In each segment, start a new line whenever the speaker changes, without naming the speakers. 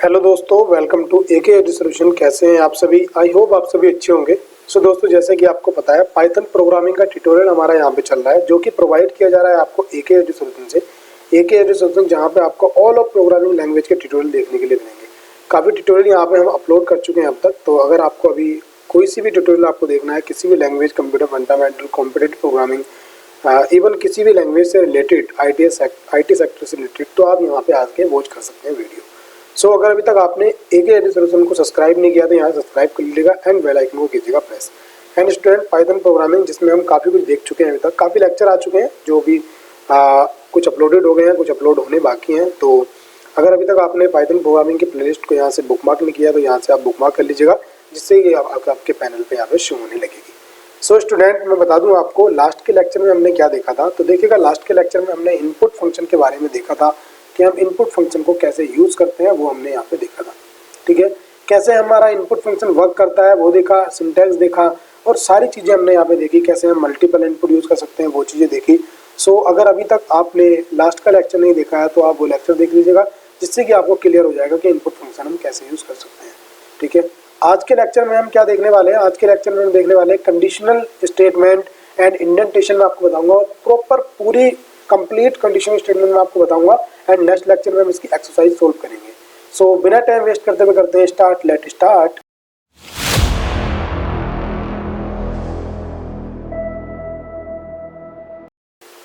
Hello दोस्तों, welcome to AK edu solution. कैसे हैं आप सभी? आई होप आप सभी अच्छे होंगे। सो दोस्तों, जैसे कि आपको पता है, पाइथन प्रोग्रामिंग का ट्यूटोरियल हमारा यहाँ पे चल रहा है, जो कि प्रोवाइड किया जा रहा है आपको एके एडु सॉल्यूशन से। एके एडु सॉल्यूशन जहाँ पे आपको ऑल ऑफ प्रोग्रामिंग लैंग्वेज के ट्यूटोरियल देखने के लिए मिलेंगे। काफ़ी ट्यूटोरियल यहाँ पे हम अपलोड कर चुके हैं अब तक। तो अगर आपको अभी कोई सी भी ट्यूटोरियल आपको देखना है, किसी भी language, computer fundamental, competitive programming, even किसी भी लैंग्वेज से रिलेटेड, आई टी सेक्टर से रिलेटेड, तो आप यहाँ पे आके वॉच कर सकते हैं वीडियो। सो अगर अभी तक आपने एके एडु सॉल्यूशन को सब्सक्राइब नहीं किया तो यहाँ सब्सक्राइब कर लीजिएगा एंड बेल आइकन को कीजिएगा press. And student, Python programming, जिसमें हम काफ़ी कुछ देख चुके हैं, अभी तक काफ़ी लेक्चर आ चुके हैं, जो भी कुछ अपलोडेड हो गए हैं, कुछ अपलोड होने बाकी हैं। तो अगर अभी तक आपने पाइथन प्रोग्रामिंग की प्लेलिस्ट को यहाँ से बुकमार्क नहीं किया तो यहाँ से आप बुकमार्क कर लीजिएगा, जिससे कि आपके पैनल पर यहाँ पर शो होने लगेगी। सो स्टूडेंट, मैं बता दूं आपको लास्ट के लेक्चर में हमने क्या देखा था। तो देखिएगा, लास्ट के लेक्चर में हमने इनपुट फंक्शन के बारे में देखा था कि हम इनपुट फंक्शन को कैसे यूज़ करते हैं, वो हमने यहाँ पे देखा था। ठीक है, कैसे हमारा इनपुट फंक्शन वर्क करता है वो देखा, सिंटैक्स देखा, और सारी चीज़ें हमने यहाँ पे देखी। कैसे हम मल्टीपल इनपुट यूज़ कर सकते हैं वो चीज़ें देखी। सो अगर अभी तक आपने लास्ट का लेक्चर नहीं देखा है तो आप वो लेक्चर देख लीजिएगा, जिससे कि आपको क्लियर हो जाएगा कि इनपुट फंक्शन हम कैसे यूज़ कर सकते हैं। ठीक है, आज के लेक्चर में हम क्या देखने वाले हैं? आज के लेक्चर में हम देखने वाले हैं कंडीशनल स्टेटमेंट एंड इंडेंटेशन में आपको बताऊंगा, और प्रॉपर पूरी कंप्लीट कंडीशनल स्टेटमेंट में आपको बताऊंगा। एंड नेक्स्ट लेक्चर में हम इसकी एक्सरसाइज सोल्व करेंगे। सो बिना टाइम वेस्ट करते हुए करते हैं start. Let start.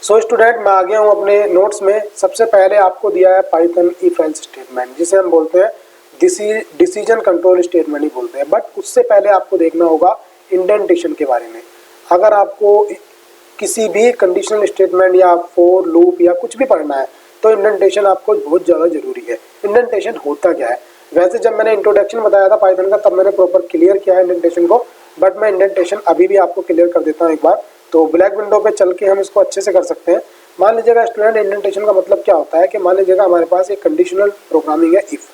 So student, मैं आ गया हूँ अपने नोट्स में। सबसे पहले आपको दिया है पाइथन इफ एल्स स्टेटमेंट, जिसे हम बोलते हैं डिसीजन कंट्रोल स्टेटमेंट ही बोलते हैं। बट उससे पहले आपको देखना होगा इंडेंटेशन के बारे में। अगर आपको किसी भी कंडीशनल स्टेटमेंट या फॉर लूप या कुछ भी पढ़ना है तो इंडेंटेशन आपको बहुत ज़्यादा जरूरी है। इंडेंटेशन होता क्या है? वैसे जब मैंने इंट्रोडक्शन बताया था पाइथन का, तब मैंने प्रॉपर क्लियर किया है इंडेंटेशन को, बट मैं इंडेंटेशन अभी भी आपको क्लियर कर देता हूँ एक बार। तो ब्लैक विंडो पे चल के हम इसको अच्छे से कर सकते हैं। मान लीजिएगा स्टूडेंट, इंडेंटेशन का मतलब क्या होता है कि मान लीजिएगा हमारे पास एक कंडीशनल प्रोग्रामिंग है, इफ़।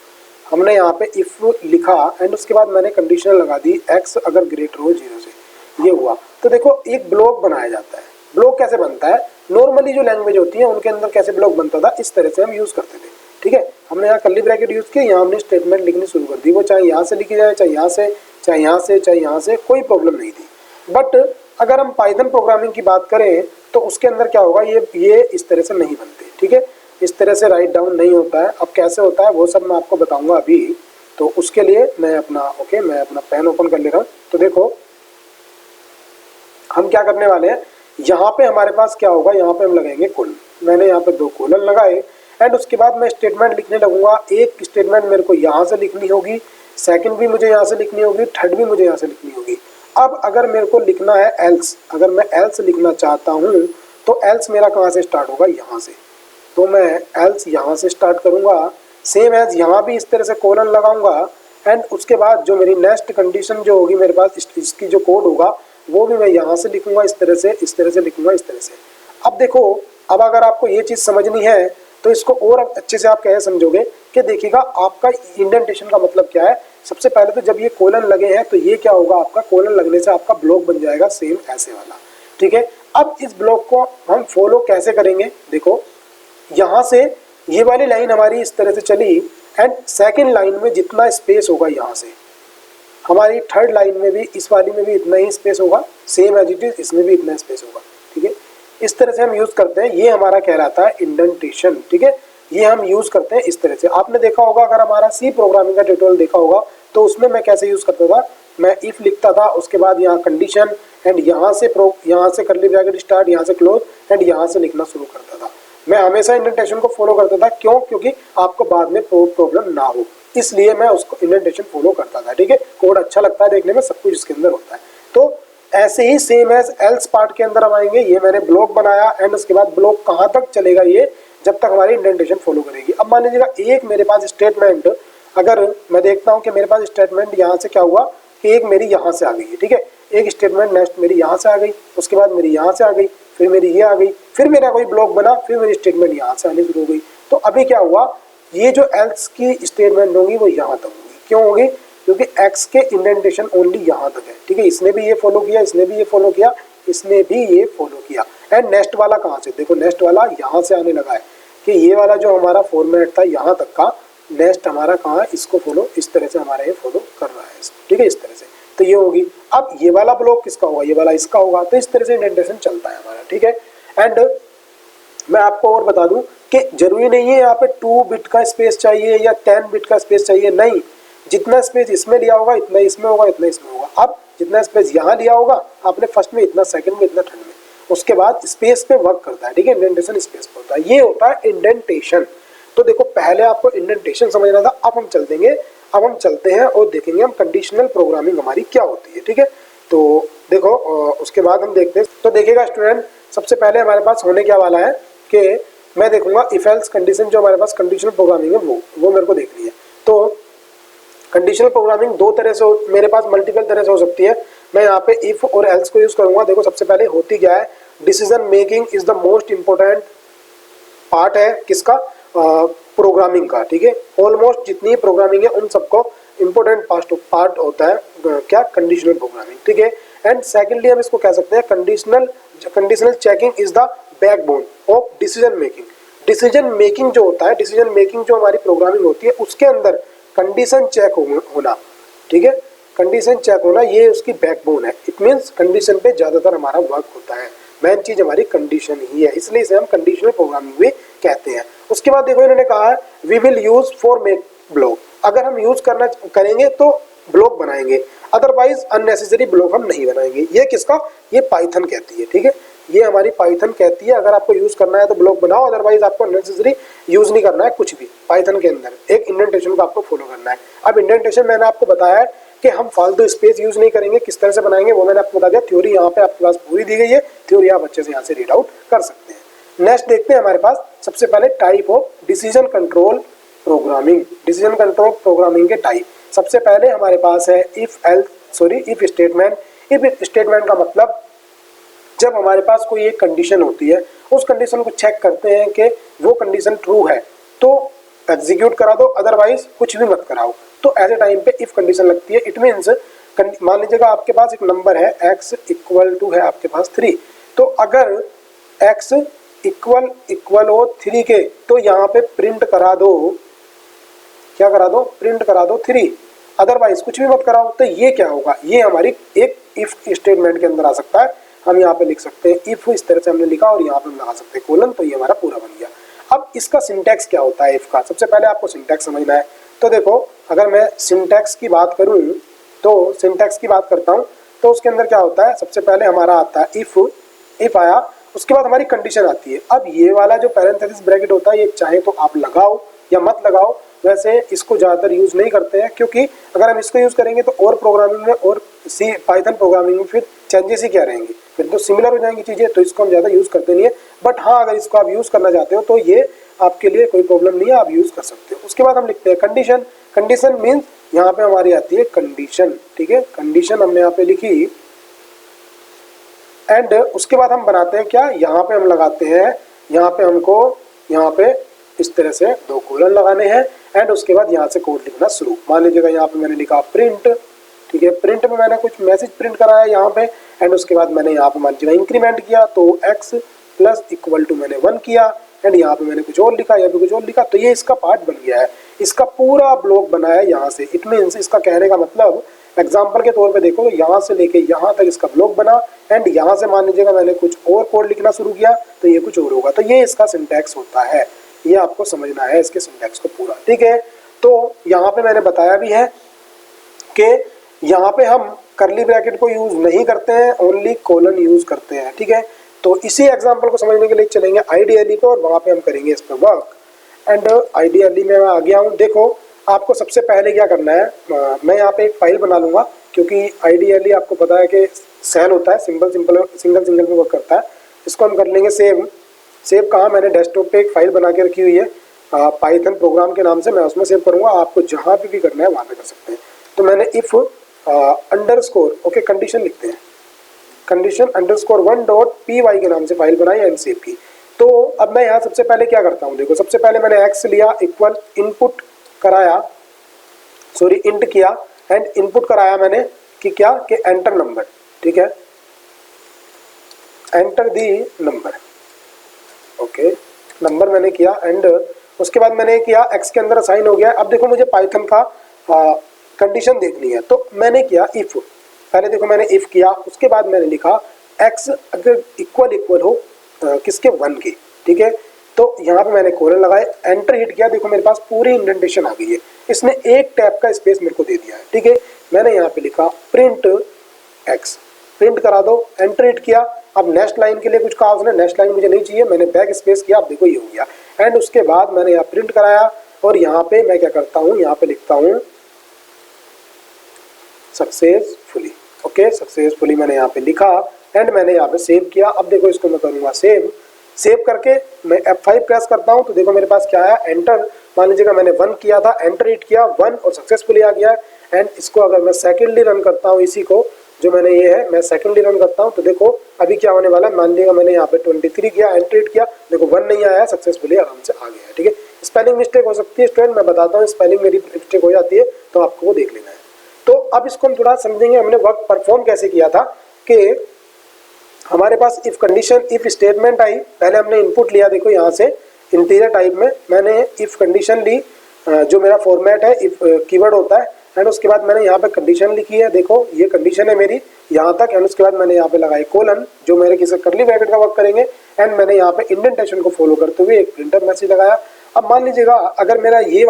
हमने यहाँ पे इफ़ लिखा एंड उसके बाद मैंने कंडीशनल लगा दी, एक्स अगर ग्रेटर हो 0 से, ये हुआ। तो देखो, एक ब्लॉक बनाया जाता है। ब्लॉक कैसे बनता है? नॉर्मली जो लैंग्वेज होती है उनके अंदर कैसे ब्लॉक बनता था, इस तरह से हम यूज़ करते थे। ठीक है, हमने यहाँ कर्ली ब्रैकेट यूज़ किया, यहाँ हमने स्टेटमेंट लिखनी शुरू कर दी। वो चाहे यहाँ से लिखी जाए, चाहे यहाँ से, चाहे यहाँ से, चाहे यहाँ से, कोई प्रॉब्लम नहीं थी। बट अगर हम पाइथन प्रोग्रामिंग की बात करें तो उसके अंदर क्या होगा, ये इस तरह से नहीं बनते। ठीक है, इस तरह से राइट डाउन नहीं होता है। अब कैसे होता है वो सब मैं आपको बताऊँगा अभी। तो उसके लिए मैं अपना पेन ओपन कर ले रहा हूँ। तो देखो, हम क्या करने वाले हैं, यहाँ पे हमारे पास क्या होगा, यहाँ पे हम लगाएंगे कोलन। मैंने यहाँ पे 2 कोलन लगाए एंड उसके बाद मैं स्टेटमेंट लिखने लगूंगा। एक स्टेटमेंट मेरे को यहाँ से लिखनी होगी, सेकंड भी मुझे यहाँ से लिखनी होगी, थर्ड भी मुझे यहाँ से लिखनी होगी। अब अगर मेरे को लिखना है एल्स, अगर मैं एल्स लिखना चाहता हूँ तो एल्स मेरा कहाँ से स्टार्ट होगा, यहाँ से। तो मैं एल्स यहाँ से स्टार्ट करूँगा, सेम एज यहाँ भी इस तरह से कोलन लगाऊंगा एंड उसके बाद जो मेरी नेक्स्ट कंडीशन जो होगी मेरे पास, इसकी जो कोड होगा वो भी मैं यहाँ से लिखूंगा, इस तरह से, इस तरह से लिखूंगा, इस तरह से। अब देखो, अब अगर आपको ये चीज़ समझनी है तो इसको और अच्छे से आप कैसे समझोगे कि देखिएगा आपका इंडेंटेशन का मतलब क्या है। सबसे पहले तो जब ये कोलन लगे हैं तो ये क्या होगा, आपका कोलन लगने से आपका ब्लॉक बन जाएगा सेम ऐसे वाला। ठीक है, अब इस ब्लॉक को हम फॉलो कैसे करेंगे? देखो, यहाँ से ये वाली लाइन हमारी इस तरह से चली एंड सेकेंड लाइन में जितना स्पेस होगा यहाँ से, हमारी थर्ड लाइन में भी, इस वाली में भी इतना ही स्पेस होगा, सेम एज इट इज, इसमें भी इतना स्पेस होगा। ठीक है, इस तरह से हम यूज़ करते हैं। ये हमारा कहलाता है इंडेंटेशन। ठीक है, ये हम यूज़ करते हैं इस तरह से। आपने देखा होगा, अगर हमारा सी प्रोग्रामिंग का ट्यूटोरियल देखा होगा तो उसमें मैं कैसे यूज़ करता था, मैं इफ़ लिखता था, उसके बाद यहाँ कंडीशन एंड यहाँ से कर्ली ब्रैकेट स्टार्ट, यहाँ से क्लोज एंड यहाँ से लिखना शुरू करता था। मैं हमेशा इंडेंटेशन को फॉलो करता था। क्यों? क्योंकि आपको बाद में प्रॉब्लम ना हो, इसलिए मैं उसको इंडेंटेशन फॉलो करता था। ठीक है, कोड अच्छा लगता है देखने में, सब कुछ इसके अंदर होता है। तो ऐसे ही सेम एज एल्स पार्ट के अंदर हम आएंगे। ये मैंने ब्लॉक बनाया एंड उसके बाद ब्लॉक कहाँ तक चलेगा, ये जब तक हमारी इंडेंटेशन फॉलो करेगी। अब मान लीजिएगा एक मेरे पास स्टेटमेंट, अगर मैं देखता हूँ कि मेरे पास स्टेटमेंट यहाँ से क्या हुआ कि एक मेरी यहाँ से आ गई है। ठीक है, एक स्टेटमेंट नेक्स्ट मेरी यहाँ से आ गई, उसके बाद मेरी यहाँ से आ गई, फिर मेरी ये आ गई, फिर मेरा कोई ब्लॉक बना, फिर मेरी स्टेटमेंट यहाँ से आनी शुरू हो गई। तो अभी क्या हुआ, ये जो एल्स की स्टेटमेंट होगी वो यहाँ तक होगी। क्यों होगी? क्योंकि एक्स के इंडेंटेशन ओनली यहाँ तक है। ठीक है, इसने भी ये फॉलो किया, इसने भी ये फॉलो किया, इसने भी ये फॉलो किया। एंड नेक्स्ट वाला कहाँ से, देखो नेक्स्ट वाला यहाँ से आने लगा है कि ये वाला जो हमारा फॉर्मेट था यहाँ तक का, नेक्स्ट हमारा कहाँ है, इसको फॉलो, इस तरह से हमारा ये फॉलो कर रहा है, ठीक है, इस तरह से। तो ये होगी। अब ये वाला ब्लॉक किसका होगा, ये वाला इसका होगा। तो इस तरह से इंडेंटेशन चलता है हमारा, ठीक है। एंड मैं आपको और बता दूं कि जरूरी नहीं है यहाँ पे 2 बिट का स्पेस चाहिए या 10 बिट का स्पेस चाहिए, नहीं, जितना स्पेस इसमें लिया होगा इतना इसमें होगा, इतना इसमें होगा। अब जितना स्पेस यहाँ लिया होगा आपने फर्स्ट में, इतना सेकंड में, इतना थर्ड में, उसके बाद स्पेस पे वर्क करता है, ठीक है। इंडेंटेशन स्पेस पे होता है, ये होता है इंडेंटेशन। तो देखो पहले आपको इंडेंटेशन समझना था, अब हम चलते हैं और देखेंगे हम कंडीशनल प्रोग्रामिंग हमारी क्या होती है, ठीक है। तो देखो उसके बाद हम देखते हैं। तो देखिएगा स्टूडेंट, सबसे पहले हमारे पास होने क्या वाला है कि मैं देखूंगा इफ एल्स कंडीशन, जो हमारे पास कंडीशनल प्रोग्रामिंग है वो मेरे को देखनी है। तो कंडीशनल प्रोग्रामिंग दो तरह से मेरे पास मल्टीपल तरह से हो सकती है। मैं यहाँ पे इफ और एल्स को यूज करूंगा। देखो सबसे पहले होती क्या है, decision making is the most important part है किसका, प्रोग्रामिंग का, ठीक है। ऑलमोस्ट जितनी प्रोग्रामिंग है उन सबको इंपॉर्टेंट पार्ट होता है क्या, कंडीशनल प्रोग्रामिंग, ठीक है। एंड सेकेंडली हम इसको कह सकते हैं conditional checking is the backbone of decision making. Decision making जो होता है, डिसीजन मेकिंग जो हमारी प्रोग्रामिंग होती है उसके अंदर कंडीशन चेक होना, ठीक है, कंडीशन चेक होना, ये उसकी बैकबोन है। इट मीन्स कंडीशन पे ज्यादातर हमारा वर्क होता है, मेन चीज हमारी कंडीशन ही है, इसलिए इसे हम कंडीशनल प्रोग्रामिंग भी कहते हैं। उसके बाद देखो इन्होंने कहा है we will use for make block, अगर हम यूज करेंगे तो ब्लॉक बनाएंगे, अदरवाइज अननेसेसरी ब्लॉक हम नहीं बनाएंगे। ये किसका, ये पाइथन कहती है, ठीक है, ये हमारी पाइथन कहती है अगर आपको यूज करना है तो ब्लॉक बनाओ, अदरवाइज आपको अननेसेसरी यूज नहीं करना है कुछ भी। पाइथन के अंदर एक इंडेंटेशन को आपको फॉलो करना है। अब इंडेंटेशन मैंने आपको बताया है कि हम फालतू स्पेस यूज नहीं करेंगे, किस तरह से बनाएंगे वो मैंने आपको बता दिया। थ्योरी यहाँ पे आपके पास पूरी दी गई है, थ्योरी आप अच्छे से यहाँ से रीड आउट कर सकते हैं। नेक्स्ट देखते हैं हमारे पास सबसे पहले type of decision control programming. Decision control programming के टाइप सबसे पहले हमारे पास है इफ स्टेटमेंट। इफ स्टेटमेंट का मतलब जब हमारे पास कोई एक कंडीशन होती है, उस कंडीशन को चेक करते हैं कि वो कंडीशन ट्रू है तो एग्जीक्यूट करा दो, अदरवाइज कुछ भी मत कराओ। तो ऐसे टाइम पे इफ कंडीशन लगती है। इट मीन्स मान लीजिएगा आपके पास एक नंबर है x इक्वल टू है आपके पास 3, तो अगर x इक्वल हो 3 के तो यहाँ पे प्रिंट करा दो, क्या करा दो, प्रिंट करा दो 3, अदरवाइज कुछ भी मत कराओ। तो ये क्या होगा, ये हमारी एक इफ स्टेटमेंट के अंदर आ सकता है। हम यहाँ पे लिख सकते हैं इफ, इस तरह से हमने लिखा और यहाँ पे हम लगा सकते हैं कोलन, तो ये हमारा पूरा बन गया। अब इसका सिंटैक्स क्या होता है इफ का, सबसे पहले आपको सिंटैक्स समझना है। तो देखो अगर मैं सिंटैक्स की बात करूँ, तो सिंटैक्स की बात करता हूँ तो उसके अंदर क्या होता है, सबसे पहले हमारा आता है इफ आया, उसके बाद हमारी कंडीशन आती है। अब ये वाला जो पैरेंथेसिस ब्रैकेट होता है ये चाहे तो आप लगाओ या मत लगाओ, वैसे इसको ज़्यादातर यूज़ नहीं करते हैं, क्योंकि अगर हम इसको यूज़ करेंगे तो और प्रोग्रामिंग में और पाइथन प्रोग्रामिंग में फिर चेंजेस ही क्या रहेंगे, फिर तो सिमिलर हो जाएंगी चीज़ें, तो इसको हम ज़्यादा यूज़ करते नहीं है। बट हाँ, अगर इसको आप यूज़ करना चाहते हो तो ये आपके लिए कोई प्रॉब्लम नहीं है, आप यूज़ कर सकते हो। उसके बाद हम लिखते हैं कंडीशन। कंडीशन मीन्स यहाँ पे हमारी आती है कंडीशन, ठीक है, कंडीशन हमने यहाँ पे लिखी। एंड उसके बाद हम बनाते हैं क्या, यहाँ पे हम लगाते हैं, यहाँ पे हमको यहाँ पे इस तरह से 2 कोलन लगाने हैं। एंड उसके बाद यहाँ से कोड लिखना शुरू। मान लीजिएगा यहाँ पे मैंने लिखा प्रिंट, ठीक है, प्रिंट में मैंने कुछ मैसेज प्रिंट कराया यहाँ पे। एंड उसके बाद मैंने यहाँ पे मान लीजिएगा इंक्रीमेंट किया तो x प्लस इक्वल टू मैंने 1 किया। एंड यहाँ पे मैंने कुछ और लिखा, यहाँ पे कुछ और लिखा, तो ये इसका पार्ट बन गया है। इसका पूरा ब्लॉक बनाया यहाँ से। इट मीन्स इसका कहने का मतलब एग्जाम्पल के तौर पे देखो तो यहाँ से लेके यहाँ तक इसका ब्लॉक बना। एंड यहाँ से मान लीजिएगा मैंने कुछ और कोड लिखना शुरू किया तो ये कुछ और होगा। तो ये इसका सिंटैक्स होता है, ये आपको समझना है इसके सिंटैक्स को पूरा, ठीक है। तो यहाँ पे मैंने बताया भी है कि यहाँ पे हम करली ब्रैकेट को यूज नहीं करते हैं, ओनली कोलन यूज करते हैं, ठीक है। तो इसी एग्जांपल को समझने के लिए चलेंगे आईडीएलई पे और वहाँ पे हम करेंगे इस पर वर्क। एंड आईडीएलई में मैं आ गया हूँ। देखो आपको सबसे पहले क्या करना है, मैं यहाँ पे एक फाइल बना लूँगा, क्योंकि आईडीएलई आपको पता है कि सेल होता है, सिंगल में वर्क करता है। इसको हम कर लेंगे सेव कहाँ, मैंने डेस्कटॉप पे एक फाइल बना के रखी हुई है पाइथन प्रोग्राम के नाम से, मैं उसमें सेव करूँगा। आपको जहाँ पे भी करना है वहाँ पे कर सकते हैं। तो मैंने इफ अंडरस्कोर ओके कंडीशन लिखते हैं, कंडीशन अंडरस्कोर 1.py के नाम से फाइल बनाई एंड सेव की। तो अब मैं यहाँ सबसे पहले क्या करता हूँ, देखो सबसे पहले मैंने x लिया इक्वल इनपुट कराया, सॉरी इंट किया। एंड इनपुट कराया मैंने कि क्या, कि एंटर नंबर, ठीक है, enter the number, okay number मैंने किया। एंड उसके बाद मैंने किया x के अंदर असाइन हो गया। अब देखो मुझे पाइथन का कंडीशन देखनी है, तो मैंने किया इफ, पहले देखो मैंने इफ किया, उसके बाद मैंने लिखा x अगर इक्वल हो किसके 1 के, ठीक है। तो यहाँ पे मैंने कोलन लगाए, एंटर हिट किया, देखो मेरे पास पूरी इंडेंटेशन आ गई है, इसने एक टैब का स्पेस मेरे को दे दिया है, ठीक है। मैंने यहाँ पे लिखा प्रिंट x, प्रिंट करा दो, एंटर हिट किया। अब नेक्स्ट लाइन के लिए कुछ कहा उसने, नेक्स्ट लाइन मुझे नहीं चाहिए, मैंने बैक स्पेस किया, अब देखो ये हो गया। एंड उसके बाद मैंने यहाँ प्रिंट कराया और यहाँ पे मैं क्या करता हूँ, यहाँ पे लिखता हूँ सक्सेसफुली, ओके सक्सेसफुली मैंने यहाँ पे लिखा एंड मैंने यहाँ पे सेव किया। अब देखो इसको मैं करूँगा सेव करके मैं F5 प्रेस करता हूँ, तो देखो मेरे पास क्या आया, एंटर, मान लीजिएगा मैंने 1 किया था, एंटर हिट किया 1 और सक्सेसफुली आ गया। एंड इसको अगर मैं सेकेंडली रन करता हूँ, इसी को जो मैंने ये है मैं सेकेंडली रन करता हूँ, तो देखो अभी क्या होने वाला है, मान लीजिएगा मैंने यहाँ पे 23 किया, एंटर हिट किया, देखो 1 नहीं आया, सक्सेसफुली आराम से आ गया है, ठीक है। स्पेलिंग मिस्टेक हो सकती है स्टूडेंट, मैं बताता हूँ, स्पेलिंग मेरी मिस्टेक हो जाती है तो आपको वो देख लेना है। तो अब इसको हम थोड़ा समझेंगे, हमने वर्क परफॉर्म कैसे किया था कि हमारे पास इफ कंडीशन, इफ स्टेटमेंट आई, पहले हमने इनपुट लिया, देखो यहाँ से इंटीजर टाइप में मैंने इफ कंडीशन ली, जो मेरा फॉर्मेट है इफ कीवर्ड होता है, एंड उसके बाद मैंने यहाँ पे कंडीशन लिखी है, देखो ये कंडीशन है मेरी यहाँ तक, एंड उसके बाद मैंने यहाँ पे लगाई कोलन, जो मेरे किसी करली ब्रैकेट का वर्क करेंगे, एंड मैंने यहाँ पे इंडेंटेशन को फॉलो करते हुए एक प्रिंटर मैसेज लगाया। अब मान लीजिएगा अगर मेरा ये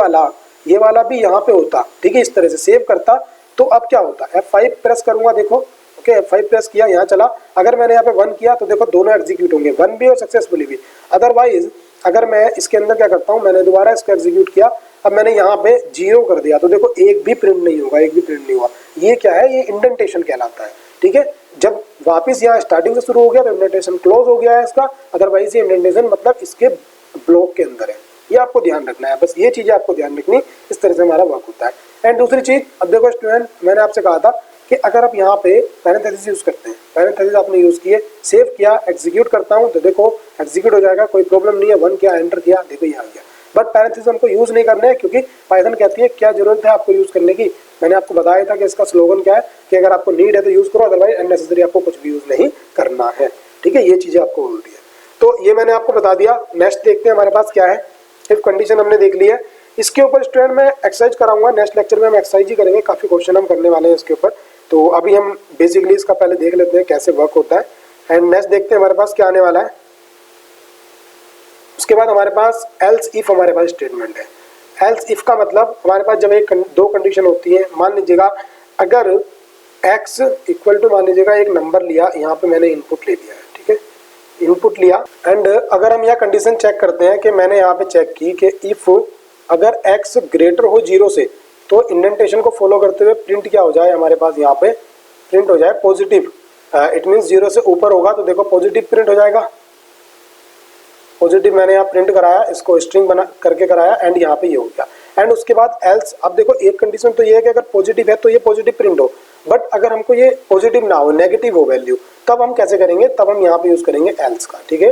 वाला भी यहाँ पे होता, ठीक है, इस तरह से सेव करता, तो अब क्या होता, F5 प्रेस करूंगा, देखो ओके F5 प्रेस किया, यहाँ चला, अगर मैंने यहाँ पे 1 किया तो देखो दोनों एग्जीक्यूट होंगे, 1 भी और सक्सेसफुली भी। अदरवाइज अगर मैं इसके अंदर क्या करता हूँ, मैंने दोबारा इसको एग्जीक्यूट किया, अब मैंने यहाँ पे 0 कर दिया, तो देखो एक भी प्रिंट नहीं होगा, एक भी प्रिंट नहीं हुआ। ये क्या है, ये इंडेंटेशन कहलाता है, ठीक है। जब वापिस यहाँ स्टार्टिंग से शुरू हो गया तो इंडेंटेशन क्लोज हो गया है इसका, अदरवाइज ये इंडेंटेशन मतलब इसके ब्लॉक के अंदर है, ये आपको ध्यान रखना है, बस ये चीजें आपको ध्यान रखनी, इस तरह से हमारा वर्क होता है। एंड दूसरी चीज, अब देखो स्टूडेंट, मैंने आपसे कहा था कि अगर आप यहाँ पे पैरेंथेसिस यूज करते हैं, पैरेंथेसिस आपने यूज किए, सेव किया, एग्जीक्यूट करता हूँ, तो देखो एग्जीक्यूट हो जाएगा, कोई प्रॉब्लम नहीं है, 1 किया, एंटर किया, देखो ये आ गया। बट पैरेंथेसिस हमको यूज नहीं करना है, क्योंकि पाइथन कहती है क्या जरूरत है आपको यूज करने की। मैंने आपको बताया था कि इसका स्लोगन क्या है कि अगर आपको नीड है तो यूज करो, अदरवाइज अननेसेसरी आपको कुछ भी यूज नहीं करना है, ठीक है। ये चीजें आपको बोलती है, तो ये मैंने आपको बता दिया। नेक्स्ट देखते हैं हमारे पास क्या है, इफ कंडीशन हमने देख ली है। इसके ऊपर स्टूडेंट मैं एक्सरसाइज कराऊंगा, नेक्स्ट लेक्चर में हम एक्सरसाइज ही करेंगे, काफी क्वेश्चन हम करने वाले हैं इसके ऊपर। तो अभी हम बेसिकली इसका पहले देख लेते हैं कैसे वर्क होता है, एंड नेक्स्ट देखते हैं हमारे पास क्या आने वाला है। उसके बाद हमारे पास एल्स इफ हमारे पास स्टेटमेंट है। एल्स इफ का मतलब हमारे पास जब दो कंडीशन होती है, मान लीजिएगा अगर x इक्वल टू, मान लीजिएगा एक नंबर लिया, यहाँ पे मैंने इनपुट ले लिया है, ठीक है, इनपुट लिया, एंड अगर हम यहाँ कंडीशन चेक करते हैं कि मैंने यहाँ पे चेक की कि इफ अगर x ग्रेटर हो 0 से, तो इंडेंटेशन को फॉलो करते हुए प्रिंट क्या हो जाए, हमारे पास यहाँ पे प्रिंट हो जाए पॉजिटिव। इट मीन्स 0 से ऊपर होगा तो देखो पॉजिटिव प्रिंट हो जाएगा, पॉजिटिव मैंने यहाँ प्रिंट कराया, इसको स्ट्रिंग बना करके कराया, एंड यहाँ पे ये हो गया। एंड उसके बाद एल्स, अब देखो एक कंडीशन तो ये है कि अगर पॉजिटिव है तो ये पॉजिटिव प्रिंट हो, बट अगर हमको ये पॉजिटिव ना हो, नेगेटिव हो वैल्यू, तब हम कैसे करेंगे, तब हम यहाँ पे यूज करेंगे एल्स का, ठीक है।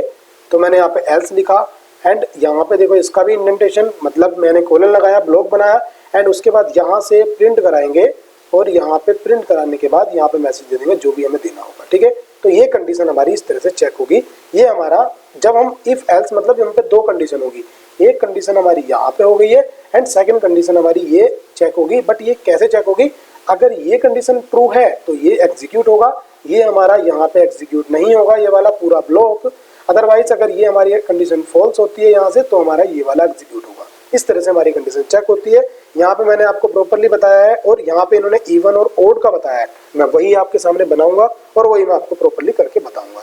तो मैंने यहाँ पे एल्स लिखा, एंड यहाँ पे देखो इसका भी इंडेंटेशन, मतलब मैंने कोलन लगाया, ब्लॉक बनाया, एंड उसके बाद यहाँ से प्रिंट कराएंगे, और यहाँ पे प्रिंट कराने के बाद यहाँ पे मैसेज दे देंगे जो भी हमें देना होगा, ठीक है। तो ये कंडीशन हमारी इस तरह से चेक होगी। ये हमारा जब हम इफ एल्स, मतलब यहाँ पे दो कंडीशन होगी, एक कंडीशन हमारी यहाँ पे हो गई है, एंड सेकंड कंडीशन हमारी ये चेक होगी। बट ये कैसे चेक होगी, अगर ये कंडीशन ट्रू है तो ये एग्जीक्यूट होगा, ये हमारा यहाँ पे एग्जीक्यूट नहीं होगा, ये वाला पूरा ब्लॉक। अदरवाइज अगर ये हमारी कंडीशन फॉल्स होती है यहाँ से, तो हमारा ये वाला एग्जीक्यूट होगा। इस तरह से हमारी कंडीशन चेक होती है। यहाँ पे मैंने आपको प्रॉपर्ली बताया है, और यहाँ पे इन्होंने इवन और ओड का बताया है, मैं वही आपके सामने बनाऊंगा और वही मैं आपको प्रॉपर्ली करके बताऊंगा।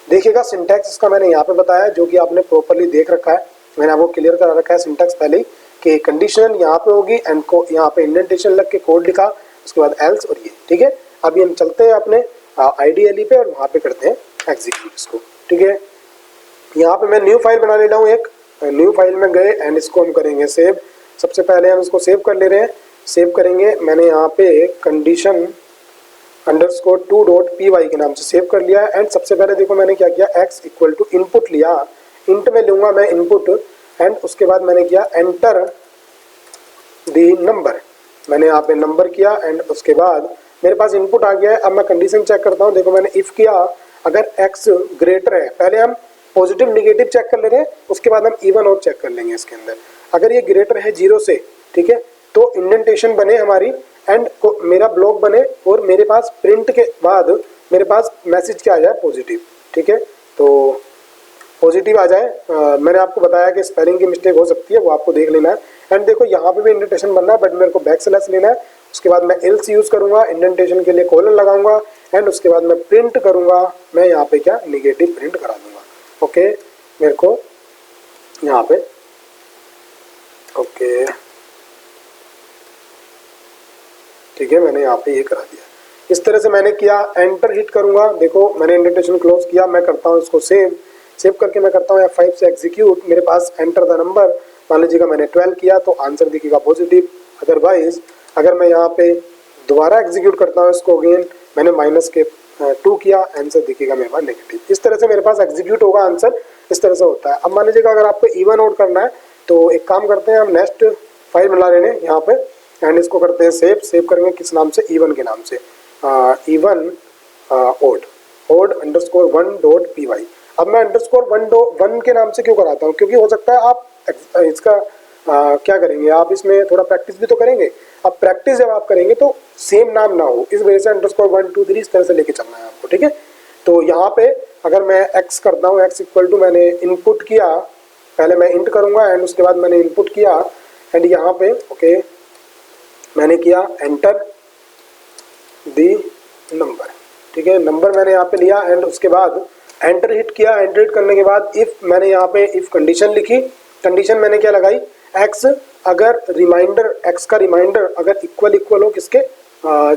देखिएगा सिंटैक्स इसका मैंने यहाँ पे बताया, जो कि आपने प्रॉपर्ली देख रखा है, मैंने आपको क्लियर करा रखा है सिंटैक्स पहले ही, कि कंडीशन यहाँ पे होगी, एंड को यहाँ पे इंडेंटेशन लग के कोड लिखा, उसके बाद एल्स और ये, ठीक है। अभी हम चलते हैं अपने IDLE पे और वहाँ पे करते हैं एग्जीक्यूट इसको, ठीक है। यहाँ पे मैं न्यू फाइल बना ले रहा हूँ, एक न्यू फाइल में गए, एंड इसको हम करेंगे सेव। सबसे पहले हम इसको सेव कर ले रहे हैं, सेव करेंगे। मैंने यहाँ पे कंडीशन _2.py के नाम से सेव कर लिया है। एंड सबसे पहले देखो मैंने क्या किया, x इक्वल टू इनपुट लिया, इंट में लूँगा मैं इनपुट, एंड उसके बाद मैंने किया एंटर दी नंबर, मैंने यहाँ पे नंबर किया, एंड उसके बाद मेरे पास इनपुट आ गया है। अब मैं कंडीशन चेक करता हूँ, देखो मैंने इफ़ किया, अगर x ग्रेटर है, पहले हम पॉजिटिव निगेटिव चेक कर ले रहे हैं, उसके बाद हम इवन और चेक कर लेंगे इसके अंदर। अगर ये ग्रेटर है 0 से, ठीक है, तो इंडेंटेशन बने हमारी एंड मेरा ब्लॉक बने और मेरे पास प्रिंट के बाद मेरे पास मैसेज क्या आ जाए, पॉजिटिव। ठीक है, तो पॉजिटिव आ जाए। मैंने आपको बताया कि स्पेलिंग की मिस्टेक हो सकती है, वो आपको देख लेना है। एंड देखो यहाँ पे भी इंडेंटेशन बनना है, बट मेरे को बैक स्लैश लेना है। उसके बाद मैं एल्स यूज़ करूँगा, इंडेंटेशन के लिए कोलन लगाऊंगा एंड उसके बाद मैं प्रिंट करूँगा। मैं यहाँ पे क्या निगेटिव प्रिंट करा दूंगा। ओके, मेरे को यहाँ पे ओके, ठीक है, मैंने यहाँ पे ये करा दिया। इस तरह से मैंने किया, एंटर हिट करूँगा। देखो मैंने इंडेंटेशन क्लोज किया, मैं करता हूँ इसको सेव करके मैं करता हूँ F5 से एग्जीक्यूट। मेरे पास एंटर द नंबर, मान लीजिएगा मैंने 12 किया तो आंसर दिखेगा पॉजिटिव। अदरवाइज अगर मैं यहाँ पे दोबारा एग्जीक्यूट करता हूँ इसको अगेन, मैंने -2 किया, आंसर दिखेगा मेरे पास नेगेटिव। इस तरह से मेरे पास एग्जीक्यूट होगा आंसर, इस तरह से होता है। अब मान लीजिएगा अगर आपको इवन आउट करना है तो एक काम करते हैं, हम नेक्स्ट फाइल बना लेने यहाँ पे एंड इसको करते हैं सेव करेंगे किस नाम से, इवन के नाम से, इवन ओड अंडरस्कोर 1.py। अब मैं अंडरस्कोर 1 के नाम से क्यों कराता हूँ, क्योंकि हो सकता है आप इसका क्या करेंगे, आप इसमें थोड़ा प्रैक्टिस भी तो करेंगे। अब प्रैक्टिस जब आप करेंगे तो सेम नाम ना हो, इस वजह से अंडरस्कोर 1 2 3 इस तरह से लेके चलना है आपको। ठीक है, तो यहाँ पे अगर मैं x करता हूँ, x इक्वल टू मैंने इनपुट किया, पहले मैं इंट करूँगा एंड उसके बाद मैंने इनपुट किया एंड यहाँ पे ओके मैंने किया एंटर दी नंबर। ठीक है, नंबर मैंने यहाँ पे लिया एंड उसके बाद एंटर हिट किया। एंटर हिट करने के बाद इफ मैंने यहाँ पे इफ कंडीशन लिखी, कंडीशन मैंने क्या लगाई, x अगर रिमाइंडर, x का रिमाइंडर अगर इक्वल हो किसके,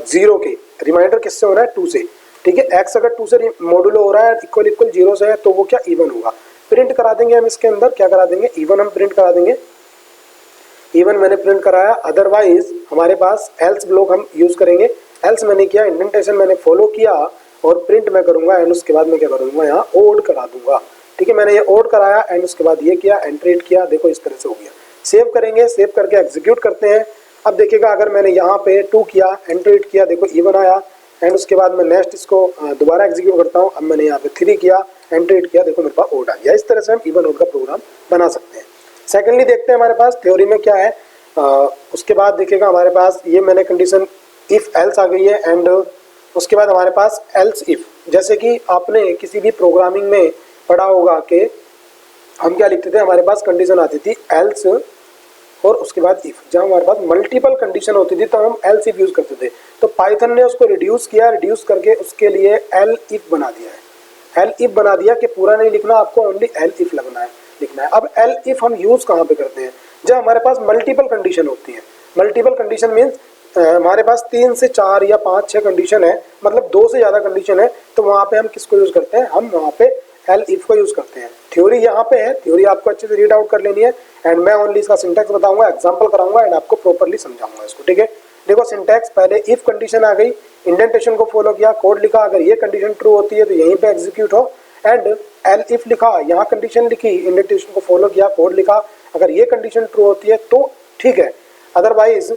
0 के। रिमाइंडर किससे हो रहा है, 2 से। ठीक है, x अगर 2 से मॉडुलो हो रहा है, इक्वल 0 से है, तो वो क्या इवन होगा। प्रिंट करा देंगे हम इसके अंदर, क्या करा देंगे, इवन हम प्रिंट करा देंगे। इवन मैंने प्रिंट कराया। अदरवाइज हमारे पास एल्स ब्लॉक हम यूज करेंगे। एल्स मैंने किया, इंडेंटेशन मैंने फॉलो किया और प्रिंट मैं करूंगा एंड उसके बाद मैं क्या करूंगा, यहाँ ओड करा दूंगा। ठीक है, मैंने ये ओड कराया एंड उसके बाद ये किया, एंटर हिट किया। देखो इस तरह से हो गया। सेव करेंगे, सेव करके एग्जीक्यूट करते हैं। अब देखिएगा अगर मैंने यहाँ पे 2 किया, एंटर हिट किया, देखो इवन आया एंड उसके बाद मैं नेक्स्ट इसको दोबारा एग्जीक्यूट करता हूँ। अब मैंने यहाँ पे 3 किया, एंटर हिट किया, देखो मेरे पास ओड आ गया। इस तरह से हम इवन ओड का प्रोग्राम बना सकते हैं। सेकेंडली देखते हैं हमारे पास थ्योरी में क्या है। उसके बाद देखिएगा हमारे पास ये मैंने कंडीशन इफ एल्स आ गई है एंड उसके बाद हमारे पास एल्स इफ। जैसे कि आपने किसी भी प्रोग्रामिंग में पढ़ा होगा कि हम क्या लिखते थे, हमारे पास कंडीशन आती थी एल्स और उसके बाद इफ। जब हमारे पास मल्टीपल कंडीशन होती थी तो हम एल्स इफ यूज करते थे। तो पाइथन ने उसको रिड्यूस किया, रिड्यूस करके उसके लिए एल इफ बना दिया है। एल इफ बना दिया कि पूरा नहीं लिखना, आपको ओनली एल इफ लिखना है। अब एल इफ हम यूज कहाँ पे करते हैं, जब हमारे पास मल्टीपल कंडीशन होती है। मल्टीपल कंडीशन मीन्स हमारे पास 3 से 4 या 5 6 कंडीशन है, मतलब 2 से ज़्यादा कंडीशन है, तो वहाँ पे हम किसको यूज़ करते हैं, हम वहाँ पे एल इफ को यूज़ करते हैं। थ्योरी यहाँ पे है, थ्योरी आपको अच्छे से रीड आउट कर लेनी है एंड मैं ओनली इसका सिंटैक्स बताऊंगा, एग्जांपल कराऊंगा एंड आपको प्रॉपर्ली समझाऊंगा इसको। ठीक है, देखो सिंटैक्स, पहले इफ कंडीशन आ गई, इंडेंटेशन को फॉलो किया, कोड लिखा, अगर ये कंडीशन ट्रू होती है तो यहीं पे एग्जीक्यूट हो एंड एल इफ लिखा, यहाँ कंडीशन लिखी, इंडेंटेशन को फॉलो किया, कोड लिखा, अगर ये कंडीशन ट्रू होती है तो ठीक है। अदरवाइज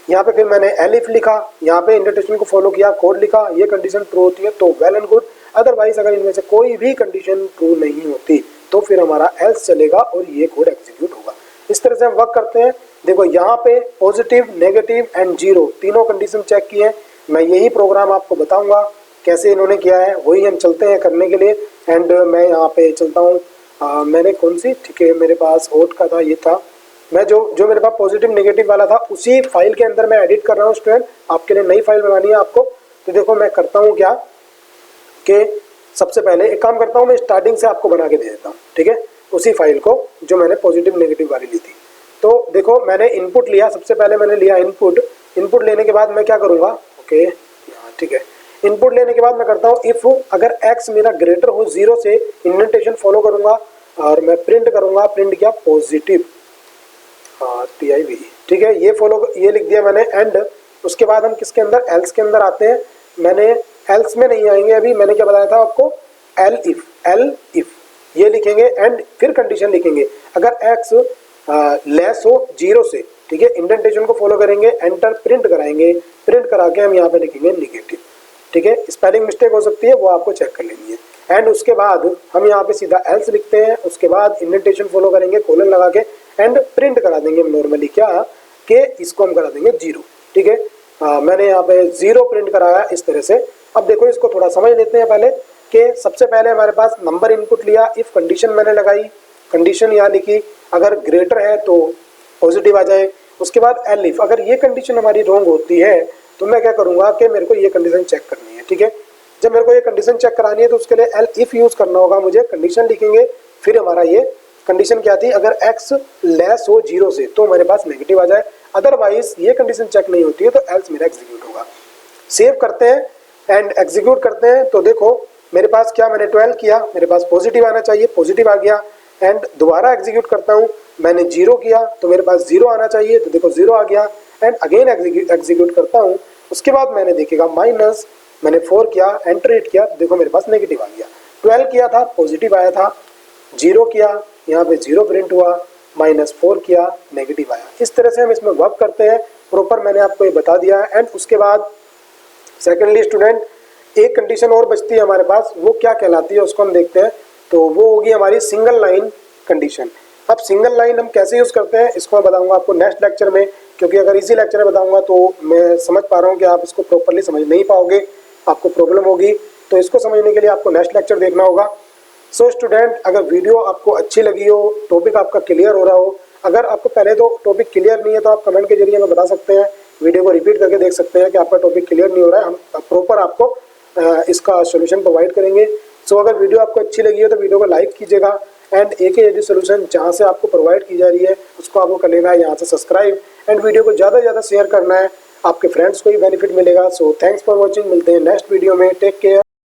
यहाँ पे फिर मैंने एल इफ लिखा, यहाँ पे इंडेंटेशन को फॉलो किया, कोड लिखा, ये कंडीशन ट्रू होती है तो वेल एंड गुड। अदरवाइज अगर इनमें से कोई भी कंडीशन ट्रू नहीं होती तो फिर हमारा एल्स चलेगा और ये कोड एग्जीक्यूट होगा। इस तरह से हम वर्क करते हैं। देखो यहाँ पे पॉजिटिव, नेगेटिव एंड 0 तीनों कंडीशन चेक की है। मैं यही प्रोग्राम आपको बताऊंगा कैसे इन्होंने किया है, वही हम चलते हैं करने के लिए। एंड मैं यहाँ पे चलता हूँ, मैंने कौन सी, ठीक है मेरे पास ओट का था, ये था, मैं जो मेरे पास पॉजिटिव नेगेटिव वाला था उसी फाइल के अंदर मैं एडिट कर रहा हूँ स्टूडेंट। आपके लिए नई फाइल बनानी है आपको। तो देखो मैं करता हूँ क्या कि सबसे पहले एक काम करता हूँ, मैं स्टार्टिंग से आपको बना के दे देता हूँ। ठीक है, उसी फाइल को जो मैंने पॉजिटिव नेगेटिव वाली ली थी। तो देखो मैंने इनपुट लिया, सबसे पहले मैंने लिया इनपुट। इनपुट लेने के बाद मैं क्या करूँगा, ओके ठीक है, इनपुट लेने के बाद मैं करता हूँ इफ़ अगर x मेरा ग्रेटर हो 0 से, इंडेंटेशन फॉलो करूँगा और मैं प्रिंट करूँगा, प्रिंट किया पॉजिटिव TIV। ठीक है, ये फॉलो, ये लिख दिया मैंने। एंड उसके बाद हम किसके अंदर, एल्स के अंदर आते हैं। मैंने एल्स में नहीं आएंगे अभी, मैंने क्या बताया था आपको, एल इफ ये लिखेंगे एंड फिर कंडीशन लिखेंगे अगर x लेस हो 0 से। ठीक है, इंडेंटेशन को फॉलो करेंगे, एंटर प्रिंट कराएंगे, प्रिंट करा के हम यहाँ पे लिखेंगे निगेटिव। ठीक है, स्पेलिंग मिस्टेक हो सकती है, वो आपको चेक कर लेनी है। एंड उसके बाद हम यहाँ पे सीधा एल्स लिखते हैं, उसके बाद इंडेंटेशन फॉलो करेंगे, कोलन लगा के एंड प्रिंट करा देंगे हम नॉर्मली क्या कि इसको हम करा देंगे 0। ठीक है, मैंने यहाँ पे 0 प्रिंट कराया इस तरह से। अब देखो इसको थोड़ा समझ लेते हैं पहले कि सबसे पहले हमारे पास नंबर इनपुट लिया, इफ कंडीशन मैंने लगाई, कंडीशन यहाँ लिखी, अगर ग्रेटर है तो पॉजिटिव आ जाए। उसके बाद एल इफ, अगर ये कंडीशन हमारी रॉन्ग होती है तो मैं क्या करूँगा कि मेरे को ये कंडीशन चेक करनी है। ठीक है, जब मेरे को ये कंडीशन चेक करानी है तो उसके लिए एल इफ यूज़ करना होगा मुझे, कंडीशन लिखेंगे, फिर हमारा ये कंडीशन क्या थी, अगर x लेस हो 0 से तो हमारे पास नेगेटिव आ जाए, अदरवाइज ये कंडीशन चेक नहीं होती है तो एल्स मेरा एग्जीक्यूट होगा। सेव करते हैं एंड एग्जीक्यूट करते हैं तो देखो मेरे पास क्या, मैंने 12 किया, मेरे पास पॉजिटिव आना चाहिए, पॉजिटिव आ गया। एंड दोबारा एग्जीक्यूट करता हूँ, मैंने 0 किया तो मेरे पास 0 आना चाहिए, तो देखो 0 आ गया। एंड अगेन एग्जीक्यूट करता हूँ, उसके बाद मैंने देखेगा माइनस, मैंने 4 किया, एंटर 8 किया तो देखो मेरे पास नेगेटिव आ गया। 12 किया था पॉजिटिव आया था, 0 किया यहाँ पे 0 प्रिंट हुआ, -4 किया नेगेटिव आया। इस तरह से हम इसमें वर्क करते हैं प्रॉपर, मैंने आपको ये बता दिया है। एंड उसके बाद सेकेंडली स्टूडेंट एक कंडीशन और बचती है हमारे पास, वो क्या कहलाती है उसको हम देखते हैं। तो वो होगी हमारी सिंगल लाइन कंडीशन। अब सिंगल लाइन हम कैसे यूज़ करते हैं इसको मैं बताऊंगा आपको नेक्स्ट लेक्चर में, क्योंकि अगर इसी लेक्चर में बताऊंगा तो मैं समझ पा रहा हूँ कि आप इसको प्रॉपरली समझ नहीं पाओगे, आपको प्रॉब्लम होगी। तो इसको समझने के लिए आपको नेक्स्ट लेक्चर देखना होगा। सो स्टूडेंट, अगर वीडियो आपको अच्छी लगी हो, टॉपिक आपका क्लियर हो रहा हो, अगर आपको पहले तो टॉपिक क्लियर नहीं है तो आप कमेंट के जरिए हमें बता सकते हैं, वीडियो को रिपीट करके देख सकते हैं कि आपका टॉपिक क्लियर नहीं हो रहा है, हम प्रॉपर आपको इसका सोल्यूशन प्रोवाइड करेंगे। सो अगर वीडियो आपको अच्छी लगी हो तो वीडियो को लाइक कीजिएगा एंड एक ही यदि सोल्यूशन जहाँ से आपको प्रोवाइड की जा रही है उसको आपको कर लेना है यहाँ से सब्सक्राइब, एंड वीडियो को ज़्यादा से ज़्यादा शेयर करना है, आपके फ्रेंड्स को ही बेनिफिट मिलेगा। सो थैंक्स फॉर वॉचिंग, मिलते हैं नेक्स्ट वीडियो में, टेक केयर।